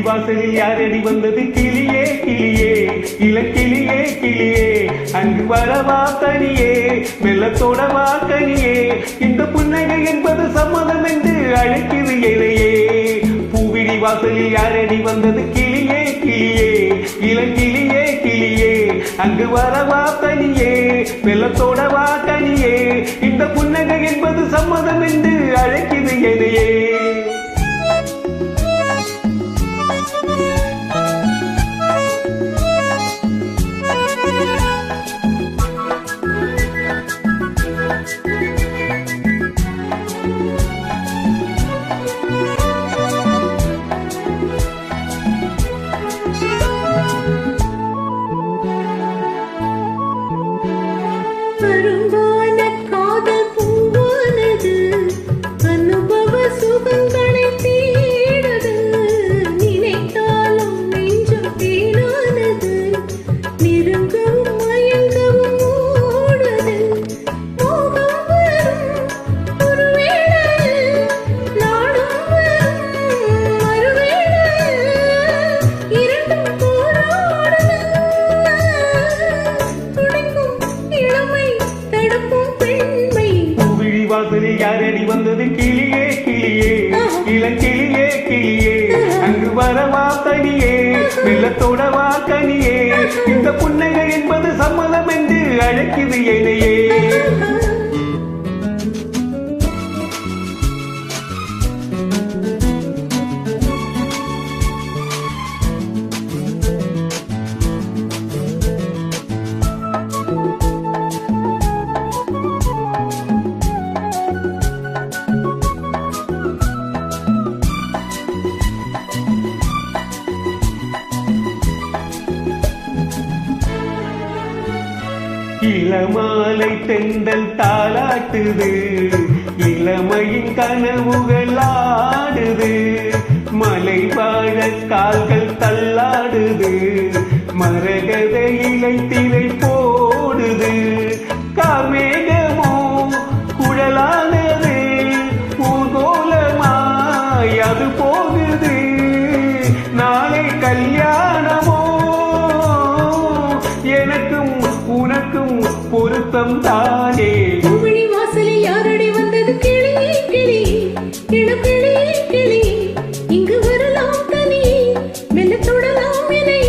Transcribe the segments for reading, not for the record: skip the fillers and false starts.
வாசலில் யாரடி வந்தது கிளியே கிளியே இளக்கிளியே கிளியே அங்கு வரவா தனியே மெல்லத்தோடவா கனியே இந்த புன்னகை என்பது சம்மதம் என்று அழைக்குது இலையே பூவிழி வாசலில் யாரடி வந்தது கிளியே கிளியே இளக்கிளியே கிளியே அங்கு வரவா தனியே மெல்லத்தோடவா கனியே இந்த புன்னகை என்பது சம்மதம் என்று அழைக்குது இலையே அரும்பான காதல் பூவானது அனுபவ சுகங்களை தேடுது நினைத்தாலும் நெஞ்சம் தேனானது நெருங்கவும் மயங்கவும் ஓடுது மோகம் வரும் ஒரு வேளையில் நாடும் வரும் மறுவேளையில் இரண்டும் போராடுது துடிக்கும் இளமை வாசலில் யாரடி வந்தது கிளியே கிளியே இளங்கிளியே கிளியே அங்கு வரவா தனியே வெள்ளத்தோடவா கனியே இந்த புன்னகை என்பது சம்மதம் என்று அழைக்குது இலையே இளமாலை தென்றல் தாளாட்டுது இளமையின் கனவுகள் ஆடுது மலை வாழ கால்கள் தள்ளாடுது மரகத இலை திரை போடுது காமேகமோ குழலானது ஊர்கோலமாய் அது போகுது நாளை கல்யாணமோ எனக்கும் உனக்கும் பொருத்தம் தானே பூவிழி வாசலில் யாரடி வந்தது கிளியே கிளி இளக்கிளியே கிளி இங்கு வரலாம் தனி மெல்ல தொடலாம் என்னை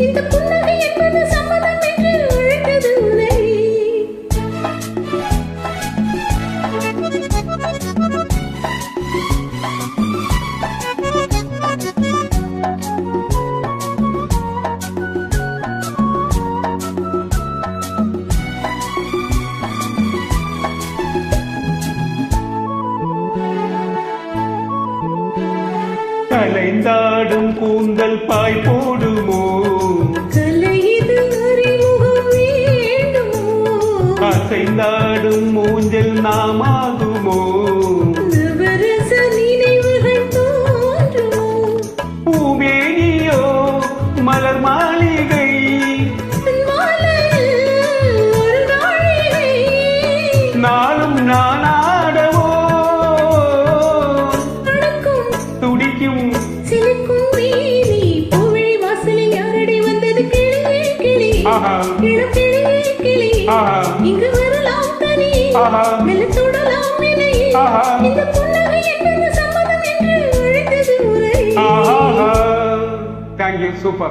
இந்த புன்னகை என்பது சம்மதம் என்று அழைத்தது உன்னை கலைந்தாடும் கூந்தல் பாய் போடுமோ கலையிது அறிமுகம் வேண்டுமோ அசைந்தாடும் மூஞ்சல் நாமாகுமோ நவரச நினைவுகள் தோன்றுமோ பூமேனியோ மலர் மாளிகை மாலையில் ஒரு நாழிகை நாளும் நானாடவோ துடிக்கும் சிலிக்கும் மேனி பூவிழி வாசலில் யாரடி வந்தது கிளியே கிளி இளக்கிளியே கிளி இங்கு வரலாம் தனி மெல்ல தொடலாம் என்னை இந்த புன்னகை என்பது சம்மதம் என்று அழைத்தது உரை Thank you, super.